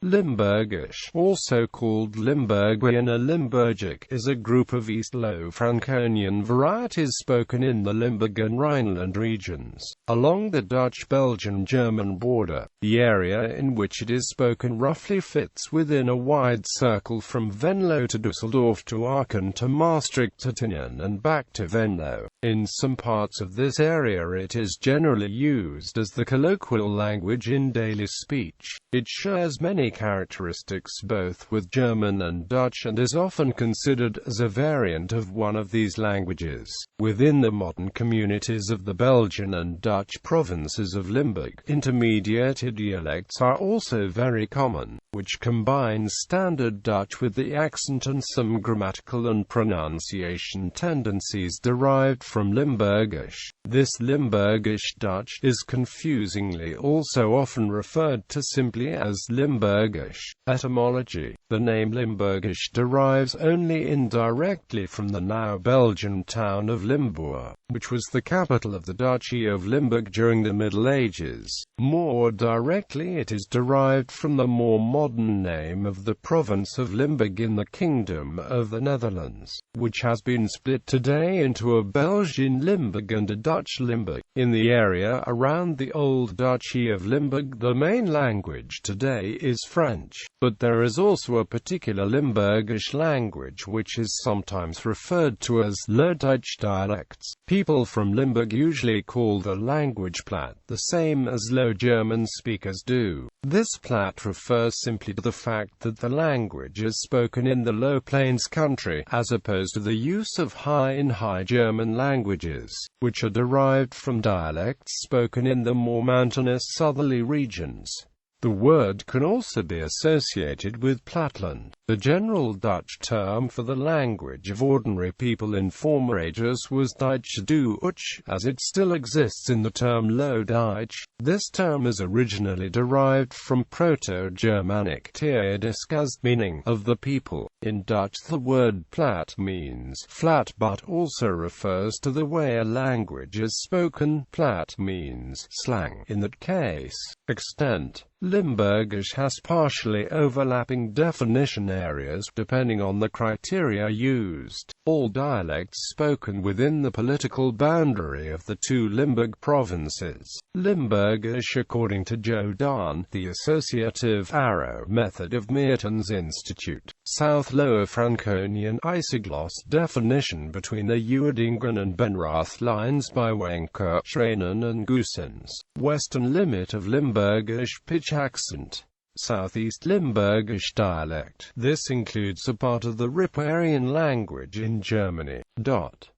Limburgish, also called Limburgian or Limburgic, is a group of East Low Franconian varieties spoken in the Limburg and Rhineland regions, along the Dutch-Belgian-German border. The area in which it is spoken roughly fits within a wide circle from Venlo to Düsseldorf to Aachen to Maastricht to Tienen and back to Venlo. In some parts of this area it is generally used as the colloquial language in daily speech. It shares many characteristics both with German and Dutch and is often considered as a variant of one of these languages. Within the modern communities of the Belgian and Dutch provinces of Limburg, intermediate dialects are also very common, which combines standard Dutch with the accent and some grammatical and pronunciation tendencies derived from Limburgish. This Limburgish Dutch is confusingly also often referred to simply as Limburgish. Etymology. The name Limburgish derives only indirectly from the now Belgian town of Limburg, which was the capital of the Duchy of Limburg during the Middle Ages. More directly it is derived from the more modern name of the province of Limburg in the Kingdom of the Netherlands, which has been split today into a Belgian Limburg and a Dutch Limburg. In the area around the old Duchy of Limburg, the main language today is French, but there is also a particular Limburgish language which is sometimes referred to as Low Dutch dialects. People from Limburg usually call the language Platt, the same as Low German speakers do. This Platt refers simply to the fact that the language is spoken in the Low Plains country, as opposed to the use of High German languages, which are derived from dialects spoken in the more mountainous southerly regions. The word can also be associated with Platteland, the general Dutch term for the language of ordinary people in former ages was Deutsch, as it still exists in the term Low Deutsch. This term is originally derived from Proto-Germanic as meaning of the people. In Dutch the word Platt means flat but also refers to the way a language is spoken. Platt means slang in that case. Extent. Limburgish has partially overlapping definition areas depending on the criteria used. All dialects spoken within the political boundary of the two Limburg provinces. Limburgish according to Joe Dahn, the associative arrow method of Merton's Institute. South Lower Franconian isogloss definition between the Uerdingen and Benrath lines by Wenker, Trainen and Goossens. Western limit of Limburgish pitch accent. Southeast Limburgish dialect. This includes a part of the Riparian language in Germany.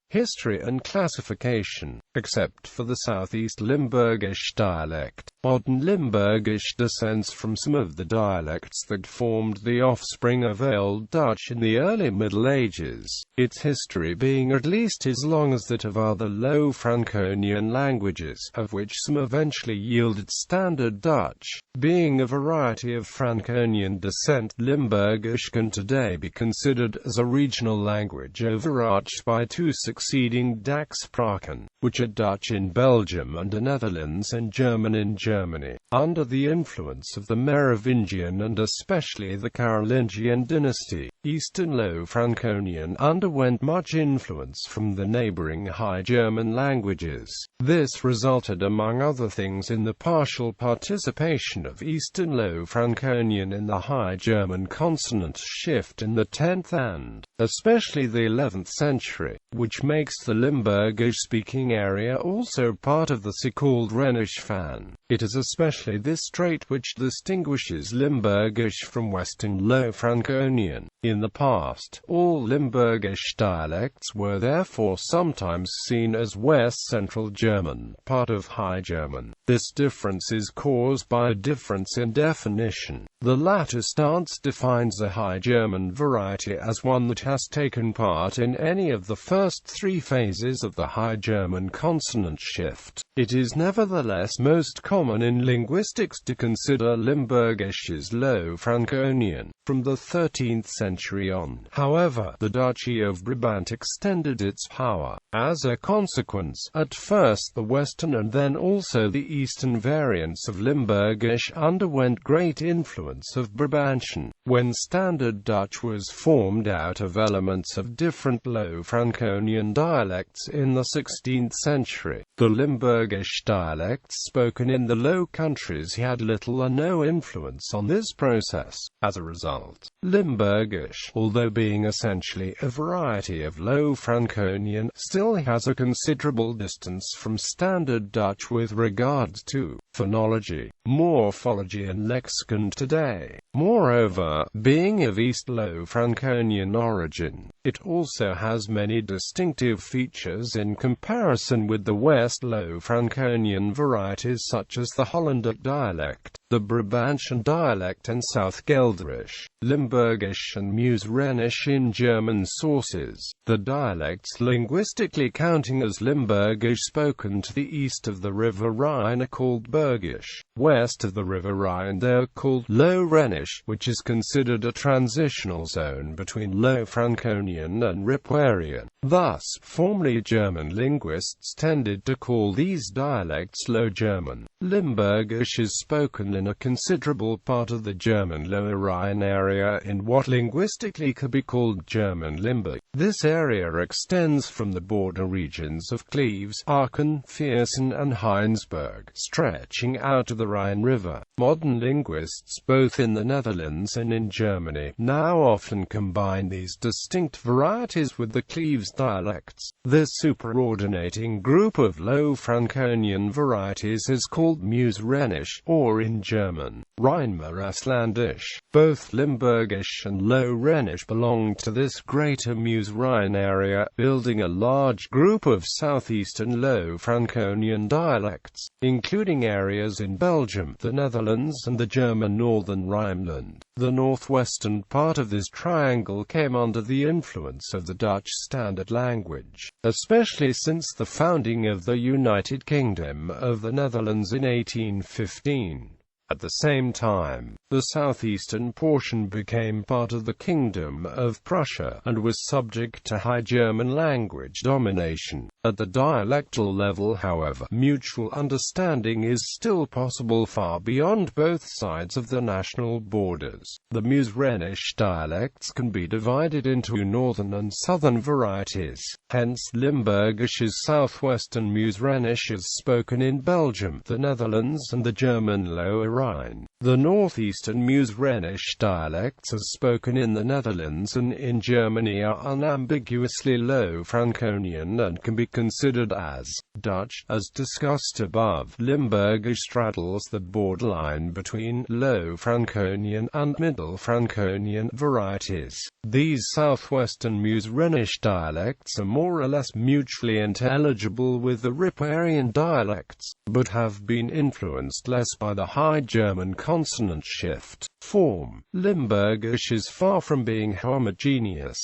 History and classification. Except for the Southeast Limburgish dialect, modern Limburgish descends from some of the dialects that formed the offspring of Old Dutch in the early Middle Ages, its history being at least as long as that of other Low Franconian languages, of which some eventually yielded Standard Dutch. Being a variety of Franconian descent, Limburgish can today be considered as a regional language overarched by two succeeding Dachsprachen, which are Dutch in Belgium and the Netherlands and German in Germany. Under the influence of the Merovingian and especially the Carolingian dynasty, Eastern Low Franconian underwent much influence from the neighboring High German languages. This resulted among other things in the partial participation of Eastern Low Franconian in the High German consonant shift in the 10th and, especially the 11th century, which makes the Limburgish-speaking area also part of the so-called Rhenish fan. It is especially this trait which distinguishes Limburgish from Western Low Franconian. In the past, all Limburgish dialects were therefore sometimes seen as West Central German, part of High German. This difference is caused by a difference in definition. The latter stance defines a High German variety as one that has taken part in any of the first three phases of the High German consonant shift. It is nevertheless most common common in linguistics to consider Limburgish as Low Franconian from the 13th century on. However, the Duchy of Brabant extended its power. As a consequence, at first the western and then also the eastern variants of Limburgish underwent great influence of Brabantian. When Standard Dutch was formed out of elements of different Low Franconian dialects in the 16th century, the Limburgish dialects spoken in the Low Countries had little or no influence on this process. As a result, Limburgish, although being essentially a variety of Low Franconian, still has a considerable distance from Standard Dutch with regards to phonology, morphology and lexicon today. Moreover, being of East Low Franconian origin, it also has many distinctive features in comparison with the West Low Franconian varieties such as the Hollandic dialect, the Brabantian dialect and South Gelderish, Limburgish and Meuse-Rhenish in German sources. The dialects linguistically counting as Limburgish spoken to the east of the River Rhine are called Bergisch. West of the River Rhine they are called Low Rhenish, which is considered a transitional zone between Low Franconian and Riparian. Thus, formerly German linguists tended to call these dialects Low German. Limburgish is spoken in a considerable part of the German Lower Rhine area in what linguistically could be called German Limburg. This area extends from the border regions of Cleves, Aachen, Viersen and Heinsberg, stretching out to the Rhine River. Modern linguists, both in the Netherlands and in Germany, now often combine these distinct varieties with the Cleves dialects. This superordinating group of Low Franconian varieties is called Meuse-Rhenish, or in German, Rheinmarslandisch. Both Limburgish and Low Rhenish belong to this greater Meuse-Rhine area, building a large group of southeastern Low Franconian dialects, including areas in Belgium, the Netherlands and the German northern Rhineland. The northwestern part of this triangle came under the influence of the Dutch Standard language, especially since the founding of the United Kingdom of the Netherlands in 1815. At the same time, the southeastern portion became part of the Kingdom of Prussia, and was subject to High German language domination. At the dialectal level, however, mutual understanding is still possible far beyond both sides of the national borders. The Meuse-Rhenish dialects can be divided into northern and southern varieties. Hence, Limburgish's southwestern Meuse-Rhenish is spoken in Belgium, the Netherlands and the German Lower Rhine. The northeastern Meuse-Rhenish dialects as spoken in the Netherlands and in Germany are unambiguously Low Franconian and can be considered as Dutch. As discussed above, Limburgish straddles the borderline between Low Franconian and Middle Franconian varieties. These southwestern Meuse-Rhenish dialects are more or less mutually intelligible with the Riparian dialects, but have been influenced less by the High German consonant shift form. Limburgish is far from being homogeneous.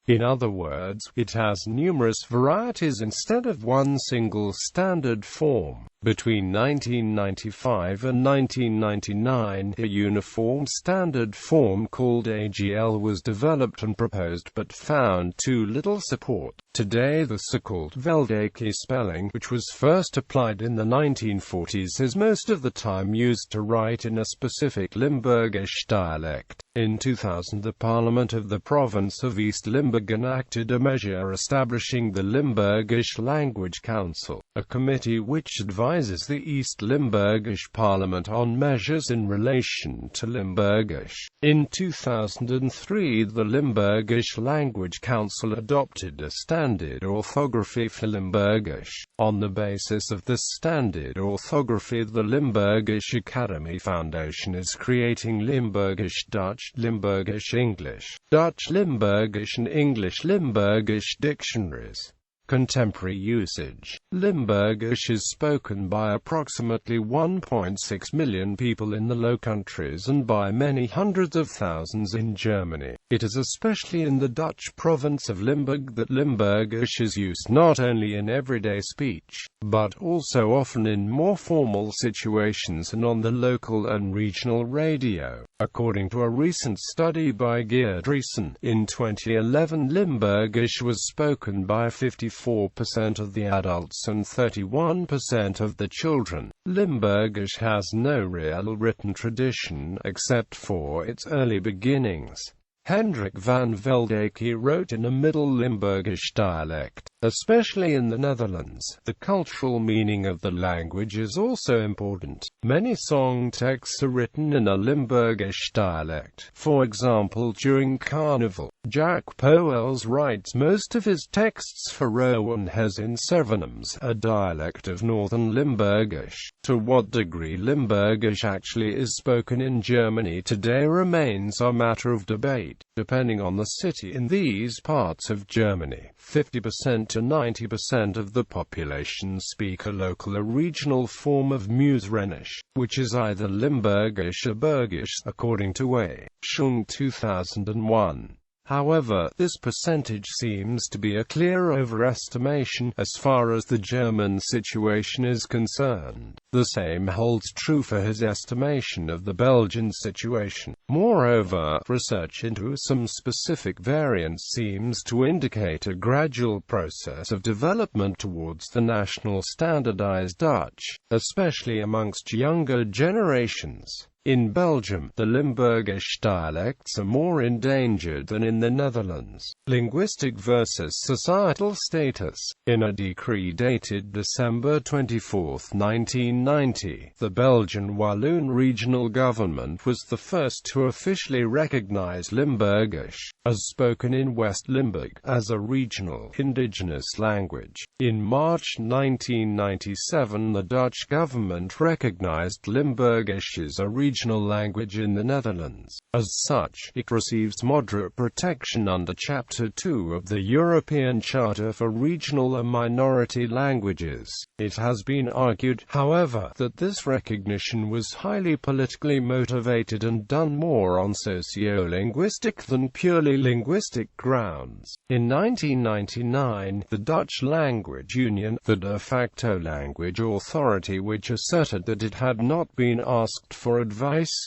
In other words, it has numerous varieties instead of one single standard form. Between 1995 and 1999, a uniform standard form called AGL was developed and proposed but found too little support. Today the so-called Veldeke spelling, which was first applied in the 1940s, is most of the time used to write in a specific Limburgish dialect. In 2000, the Parliament of the Province of East Limburg enacted a measure establishing the Limburgish Language Council, a committee which advises the East Limburgish Parliament on measures in relation to Limburgish. In 2003, the Limburgish Language Council adopted a standard orthography for Limburgish. On the basis of this standard orthography, the Limburgish Academy Foundation is creating Limburgish Dutch, Limburgish English, Dutch Limburgish and English Limburgish dictionaries. Contemporary usage. Limburgish is spoken by approximately 1.6 million people in the Low Countries and by many hundreds of thousands in Germany. It is especially in the Dutch province of Limburg that Limburgish is used not only in everyday speech, but also often in more formal situations and on the local and regional radio. According to a recent study by Giedrissen, in 2011 Limburgish was spoken by 54% of the adults and 31% of the children. Limburgish has no real written tradition except for its early beginnings. Hendrik van Veldeke wrote in a Middle Limburgish dialect, especially in the Netherlands. The cultural meaning of the language is also important. Many song texts are written in a Limburgish dialect. For example, during Carnival, Jack Powells writes most of his texts for Rowan Hes in Zevenhams, a dialect of northern Limburgish. To what degree Limburgish actually is spoken in Germany today remains a matter of debate. Depending on the city in these parts of Germany, 50% to 90% of the population speak a local or regional form of Muesrhenisch, which is either Limburgish or Bergisch, according to A. Schung 2001. However, this percentage seems to be a clear overestimation as far as the German situation is concerned. The same holds true for his estimation of the Belgian situation. Moreover, research into some specific variants seems to indicate a gradual process of development towards the national standardized Dutch, especially amongst younger generations. In Belgium, the Limburgish dialects are more endangered than in the Netherlands. Linguistic versus societal status. In a decree dated December 24, 1990, the Belgian Walloon regional government was the first to officially recognize Limburgish, as spoken in West Limburg, as a regional, indigenous language. In March 1997, the Dutch government recognized Limburgish as a regional language in the Netherlands. As such, it receives moderate protection under Chapter 2 of the European Charter for Regional and Minority Languages. It has been argued, however, that this recognition was highly politically motivated and done more on socio-linguistic than purely linguistic grounds. In 1999, the Dutch Language Union, the de facto language authority which asserted that it had not been asked for advice,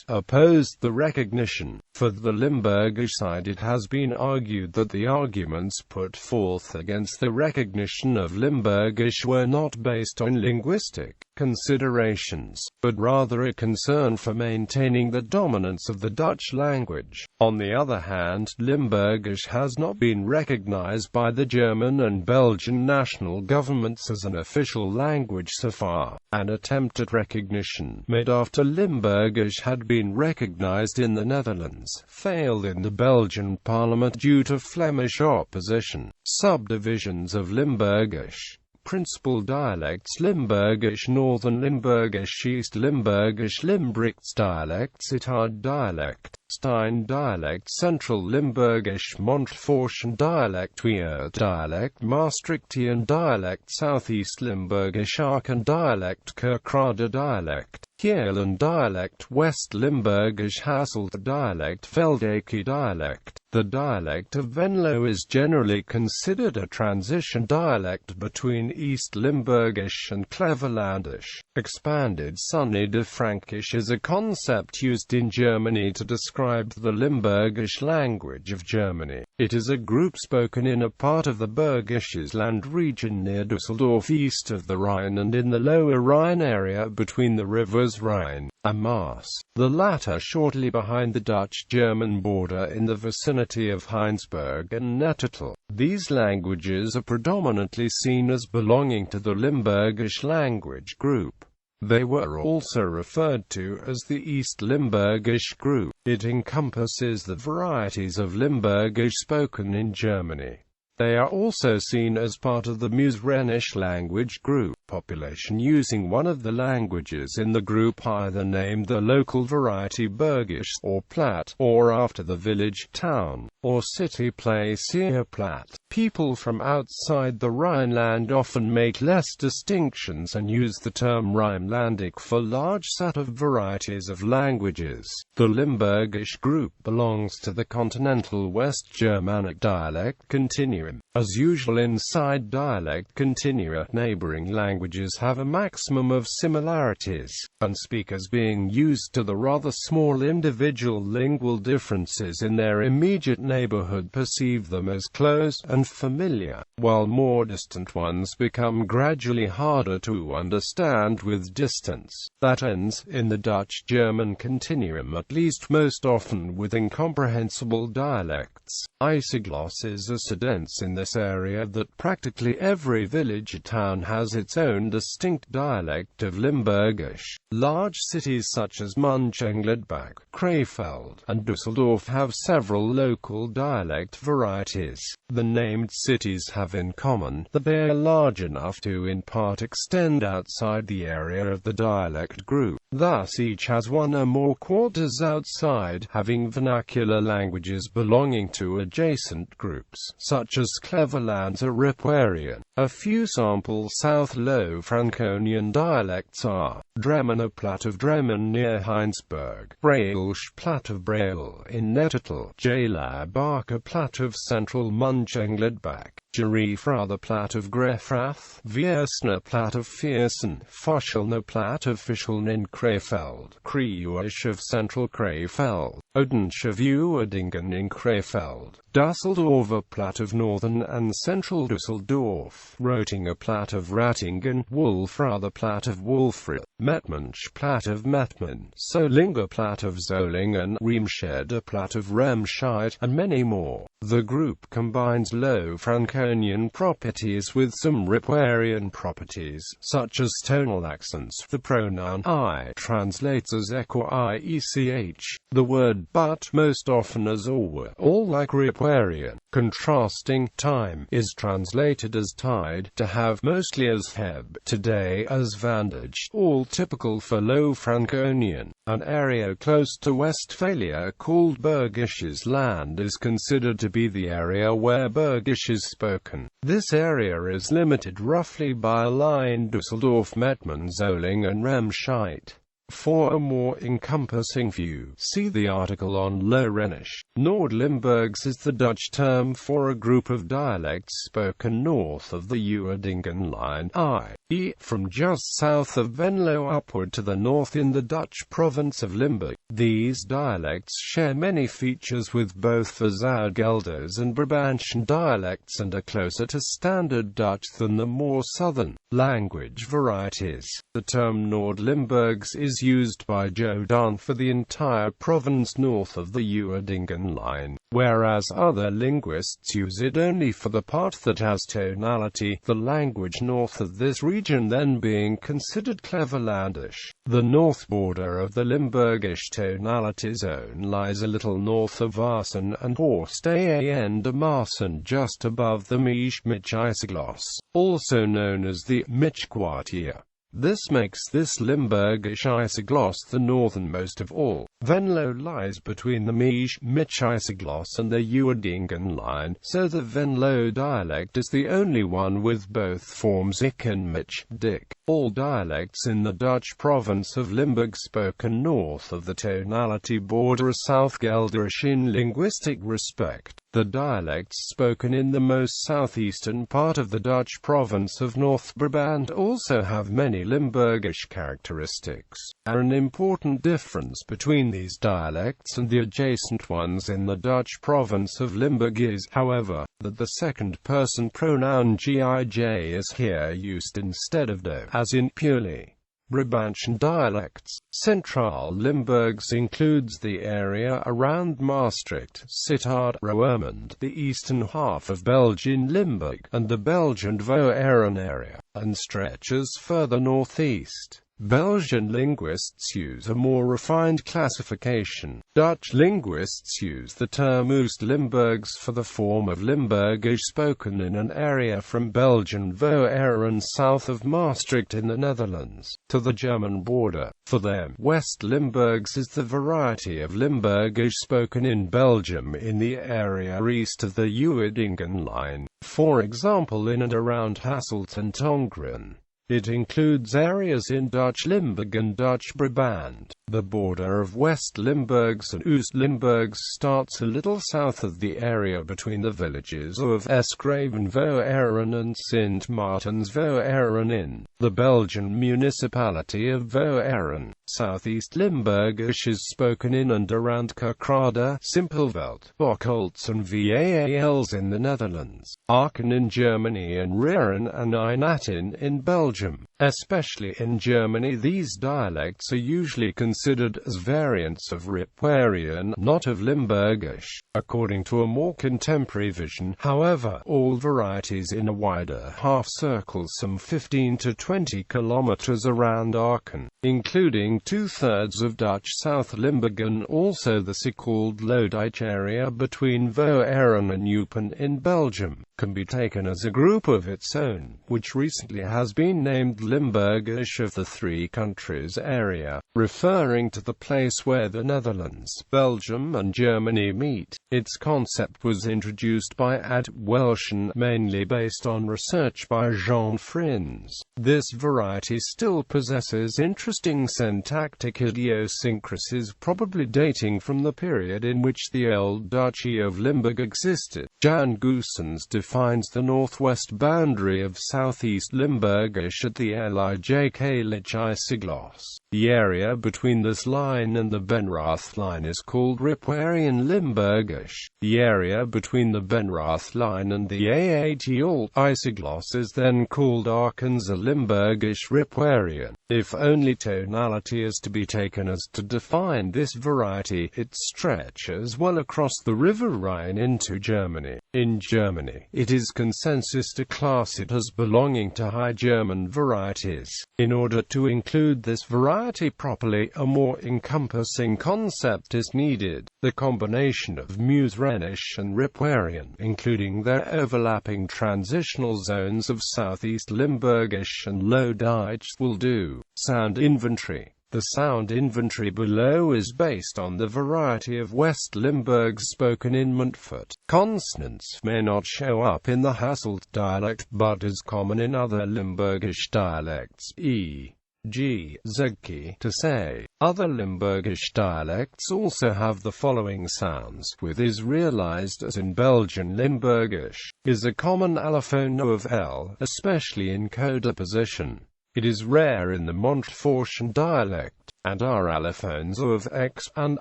opposed the recognition. For the Limburgish side, it has been argued that the arguments put forth against the recognition of Limburgish were not based on linguistic considerations, but rather a concern for maintaining the dominance of the Dutch language. On the other hand, Limburgish has not been recognized by the German and Belgian national governments as an official language so far. An attempt at recognition, made after Limburgish had been recognized in the Netherlands, failed in the Belgian parliament due to Flemish opposition. Subdivisions of Limburgish. Principal dialects: Limburgish, Northern Limburgish, East Limburgish, Limbricks dialects, Sittard dialect, Stein dialect, Central Limburgish, Montfortian dialect, Weert dialect, Maastrichtian dialect, Southeast Limburgish, Aachen dialect, Kerkrade dialect, Kielan dialect, West Limburgish, Hasselt dialect, Veldeke dialect. The dialect of Venlo is generally considered a transition dialect between East Limburgish and Cleverlandish. Expanded Sunny de Frankish is a concept used in Germany to describe the Limburgish language of Germany. It is a group spoken in a part of the Bergisches Land region near Düsseldorf, east of the Rhine, and in the Lower Rhine area between the rivers Rhine and Maas, the latter shortly behind the Dutch-German border in the vicinity of Heinsberg and Nettetal. These languages are predominantly seen as belonging to the Limburgish language group. They were also referred to as the East Limburgish group. It encompasses the varieties of Limburgish spoken in Germany. They are also seen as part of the Maastricht language group. Population using one of the languages in the group either named the local variety Burgish or Platt, or after the village, town, or city place here Platt. People from outside the Rhineland often make less distinctions and use the term Rhinelandic for large set of varieties of languages. The Limburgish group belongs to the continental West Germanic dialect continuum. As usual inside dialect continua, neighboring languages have a maximum of similarities, and speakers being used to the rather small individual lingual differences in their immediate neighborhood perceive them as close and familiar, while more distant ones become gradually harder to understand with distance. That ends in the Dutch-German continuum, at least most often with incomprehensible dialects. Isogloss is so dense in this area that practically every village or town has its own distinct dialect of Limburgish. Large cities such as Mönchengladbach, Krefeld, and Düsseldorf have several local dialect varieties. The named cities have in common that they are large enough to in part extend outside the area of the dialect group. Thus each has one or more quarters outside, having vernacular languages belonging to adjacent groups, such as Cleverland's or Riparian. A few sample South Low Franconian dialects are Dremmener Platt of Dremmen near Heinsberg, Brailsch Platt of Brail in Nettetal, Jalabarker Platt of Central Mönchengladbach, Gerefrather Platt of Grefrath, Viersner Platt of Viersen, Fischelner Platt of Fischeln in Krefeld, Kreusch of Central Krefeld, Odensch of Uerdingen in Krefeld, Düsseldorfer Platt of Northern and Central Düsseldorf, Rotinger Platt of Ratingen, Wolfrather Platt of Wolfried, Mettmansch Platt of Mettmann, Solinger Platt of Solingen, Riemscheder Platt of Remscheid, and many more. The group combines Low Franconian properties with some Riparian properties, such as tonal accents. The pronoun I translates as equich, the word but most often as all like Riparian. Contrasting, time is translated as tide, to have mostly as heb, today as vandage, all typical for Low Franconian. An area close to Westphalia called Bergisches Land is considered to be the area where Bergisch is spoken. This area is limited roughly by a line Düsseldorf, Mettmann, Solingen and Remscheid. For a more encompassing view, see the article on Low Rhenish. Nord-Limburgs is the Dutch term for a group of dialects spoken north of the Uerdingen line, i.e., from just south of Venlo upward to the north in the Dutch province of Limburg. These dialects share many features with both the Zuid-Gelders and Brabantian dialects and are closer to Standard Dutch than the more southern language varieties. The term Nord-Limburgs is used by Jodan for the entire province north of the Uerdingen line, whereas other linguists use it only for the part that has tonality, the language north of this region then being considered Cleverlandish. The north border of the Limburgish tonality zone lies a little north of Aachen and Horst-aan de Maassen, just above the Maastricht isogloss, also known as the Mischquartier. This makes this Limburgish isogloss the northernmost of all. Venlo lies between the Maastricht isogloss and the Uerdingen line, so the Venlo dialect is the only one with both forms ik and mich, dik. All dialects in the Dutch province of Limburg spoken north of the tonality border are South-Gelderish in linguistic respect. The dialects spoken in the most southeastern part of the Dutch province of North Brabant also have many Limburgish characteristics. An important difference between these dialects and the adjacent ones in the Dutch province of Limburg is, however, that the second-person pronoun gij is here used instead of do, as in purely Brabantian dialects. Central Limburgs includes the area around Maastricht, Sittard-Roermond, the eastern half of Belgian Limburg, and the Belgian Erren area, and stretches further northeast. Belgian linguists use a more refined classification. Dutch linguists use the term Oost-Limburgs for the form of Limburgish spoken in an area from Belgian Vaux Erren south of Maastricht in the Netherlands, to the German border. For them, West Limburgs is the variety of Limburgish spoken in Belgium in the area east of the Uitingen line, for example in and around Hasselt and Tongeren. It includes areas in Dutch Limburg and Dutch Brabant. The border of West Limburgs and Oost Limburgs starts a little south of the area between the villages of Esgraven Vaux Erren and Sint Maartens Vaux Erren in the Belgian municipality of Vaux Erren. Southeast Limburgish is spoken in and around Kerkrade, Simpelveld, Bocholt and Vaals in the Netherlands, Aachen in Germany and Riparian and Tienen in Belgium. Especially in Germany, these dialects are usually considered as variants of Riparian, not of Limburgish. According to a more contemporary vision, however, all varieties in a wider half-circle some 15 to 20 kilometers around Aachen, including two-thirds of Dutch South Limburgian, also the so-called Low Dutch area between Vaux Erren and Eupen in Belgium, can be taken as a group of its own, which recently has been named Limburgish of the three countries area, referring to the place where the Netherlands, Belgium and Germany meet. Its concept was introduced by Ad Welschen, mainly based on research by Jean Frins. This variety still possesses interesting syntactic idiosyncrasies, probably dating from the period in which the Old Duchy of Limburg existed. Jan Goossens defines the northwest boundary of southeast Limburgish at the Lijklich isogloss. The area between this line and the Benrath line is called Riparian Limburgish. The area between the Benrath line and the Aat isogloss is then called Aachense Limburgish Riparian. If only tonality is to be taken as to define this variety, it stretches well across the River Rhine into Germany. In Germany, it is consensus to class it as belonging to High German varieties. In order to include this variety properly, a more encompassing concept is needed: the combination of Muse-Rhenish and Riparian, including their overlapping transitional zones of Southeast Limburgish and Low Dutch, will do. Sound inventory. The sound inventory below is based on the variety of West Limburgs spoken in Montfort. Consonants may not show up in the Hasselt dialect, but is common in other Limburgish dialects, e.g., zeki, to say. Other Limburgish dialects also have the following sounds, with is realized as in Belgian Limburgish, is a common allophone of L, especially in coda position. It is rare in the Montfortian dialect, and are allophones of X, and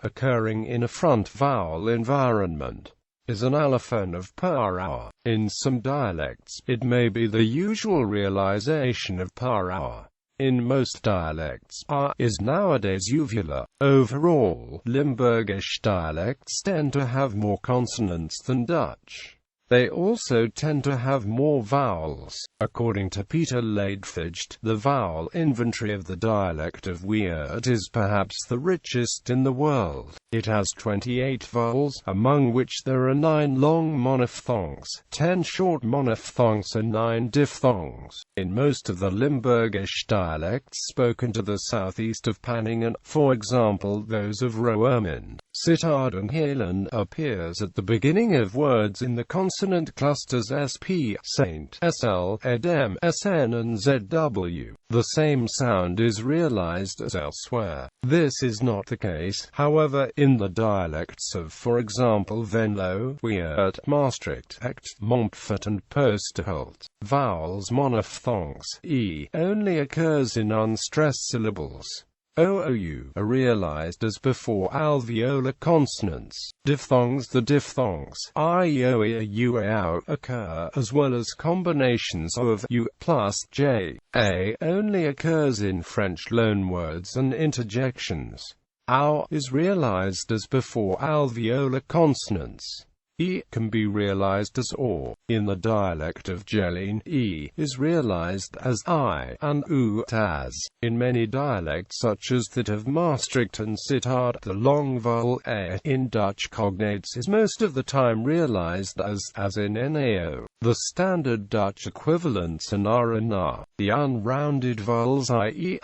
occurring in a front vowel environment. Is an allophone of per. In some dialects, it may be the usual realization of per. In most dialects, is nowadays uvular. Overall, Limburgish dialects tend to have more consonants than Dutch. They also tend to have more vowels. According to Peter Leidfeld, the vowel inventory of the dialect of Weert is perhaps the richest in the world. It has 28 vowels, among which there are 9 long monophthongs, 10 short monophthongs and 9 diphthongs. In most of the Limburgish dialects spoken to the southeast of Panningen, for example those of Roermond, Sittard and Heerlen, appears at the beginning of words in the consonant clusters SP, Saint, SL, Edem, SN and ZW. The same sound is realized as elsewhere. This is not the case, however, in the dialects of, for example, Venlo, Weert, Maastricht, Echt, Montfort and Posterholt. Vowels monophthongs, e, only occurs in unstressed syllables. OOU are realized as before alveolar consonants. Diphthongs. The diphthongs IOEU occur, as well as combinations of U plus J. A only occurs in French loanwords and interjections. OU is realized as before alveolar consonants. E can be realized as or. In the dialect of Jelline, E is realized as I, and U as. In many dialects such as that of Maastricht and Sittard, the long vowel A in Dutch cognates is most of the time realized as in NAO. The standard Dutch equivalents are R and R. The unrounded vowels I, E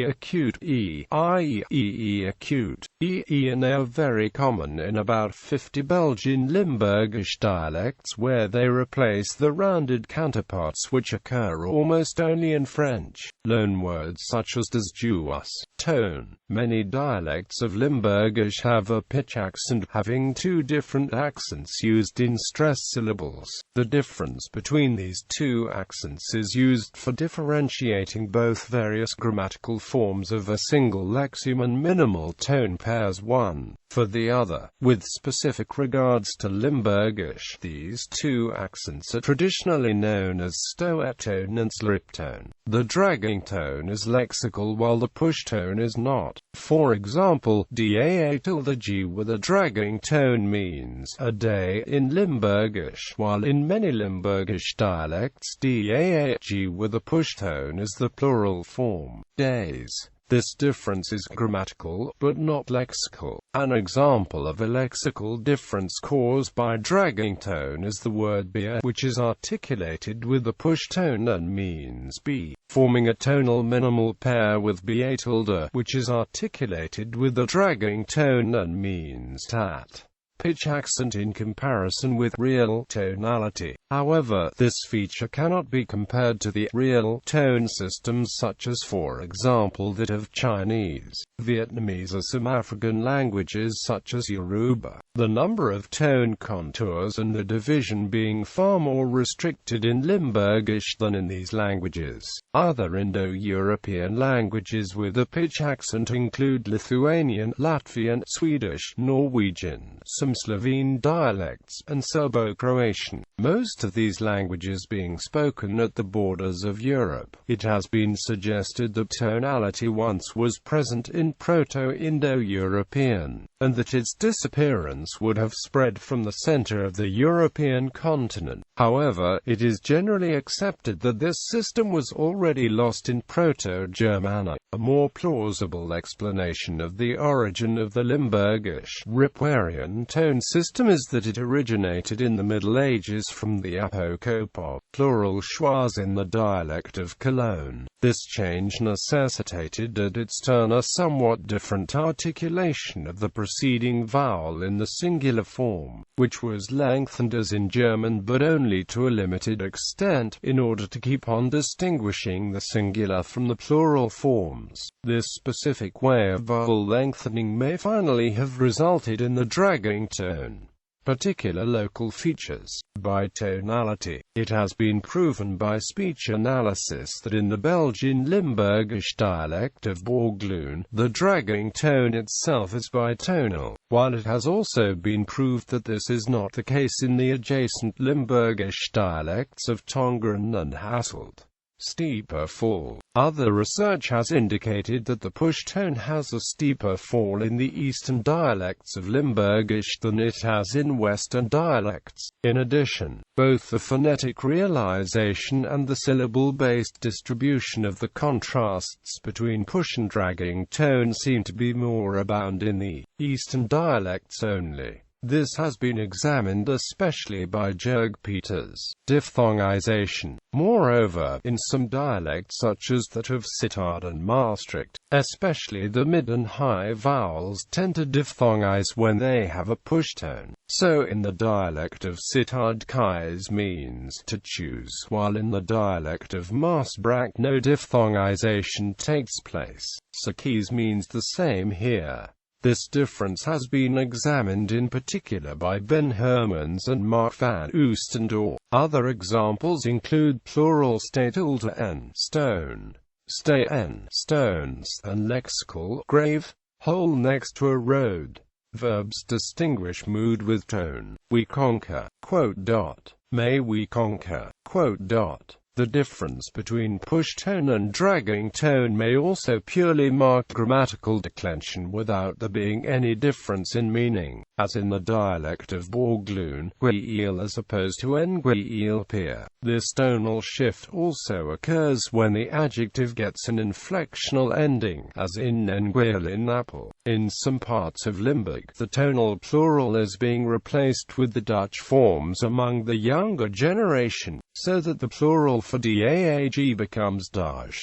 acute, E, I, E acute, E and A are very common in about 50 Belgian Limburgish dialects, where they replace the rounded counterparts which occur almost only in French. Loanwords such as juas, tone. Many dialects of Limburgish have a pitch accent, having two different accents used in stress syllables. The difference between these two accents is used for differentiating both various grammatical forms of a single lexeme and minimal tone pairs one for the other. With specific regards to Limburgish, these two accents are traditionally known as stoet tone and slip tone. The dragging tone is lexical while the push tone is not. For example, daa tilde g with a dragging tone means a day in Limburgish, while in many Limburgish dialects daa g with a push tone is the plural form, days. This difference is grammatical, but not lexical. An example of a lexical difference caused by dragging tone is the word beer, which is articulated with the push tone and means be, forming a tonal minimal pair with ba tilde, which is articulated with the dragging tone and means tat. Pitch accent in comparison with real tonality. However, this feature cannot be compared to the real tone systems such as, for example, that of Chinese, Vietnamese or some African languages such as Yoruba. The number of tone contours and the division being far more restricted in Limburgish than in these languages. Other Indo-European languages with a pitch accent include Lithuanian, Latvian, Swedish, Norwegian, some Slovene dialects, and Serbo-Croatian. Most of these languages being spoken at the borders of Europe. It has been suggested that tonality once was present in Proto-Indo-European, and that its disappearance would have spread from the center of the European continent. However, it is generally accepted that this system was already lost in Proto-Germanic. A more plausible explanation of the origin of the Limburgish Riparian tone system is that it originated in the Middle Ages from the apokopov, plural schwas in the dialect of Cologne. This change necessitated at its turn a somewhat different articulation of the preceding vowel in the singular form, which was lengthened as in German but only to a limited extent, in order to keep on distinguishing the singular from the plural forms. This specific way of vowel lengthening may finally have resulted in the dragging tone. Particular local features. By tonality, it has been proven by speech analysis that in the Belgian Limburgish dialect of Borgloon, the dragging tone itself is bitonal, while it has also been proved that this is not the case in the adjacent Limburgish dialects of Tongeren and Hasselt. Steeper fall. Other research has indicated that the push tone has a steeper fall in the eastern dialects of Limburgish than it has in western dialects. In addition, both the phonetic realization and the syllable-based distribution of the contrasts between push and dragging tone seem to be more abound in the eastern dialects only. This has been examined especially by Jörg Peters. Diphthongization. Moreover, in some dialects such as that of Sittard and Maastricht, especially the mid and high vowels tend to diphthongize when they have a push tone. So in the dialect of Sittard Kais means to choose, while in the dialect of Maastricht no diphthongization takes place. So keys means the same here. This difference has been examined in particular by Ben Hermans and Mark van Oostendorp. Other examples include plural n stone, n stones, and lexical grave, hole next to a road. Verbs distinguish mood with tone. We conquer, ... may we conquer, ... The difference between push tone and dragging tone may also purely mark grammatical declension without there being any difference in meaning, as in the dialect of Borglun, Gweil as opposed to Ngweil Pier. This tonal shift also occurs when the adjective gets an inflectional ending, as in Ngweil in apple. In some parts of Limburg, the tonal plural is being replaced with the Dutch forms among the younger generation, so that the plural for daag becomes daag.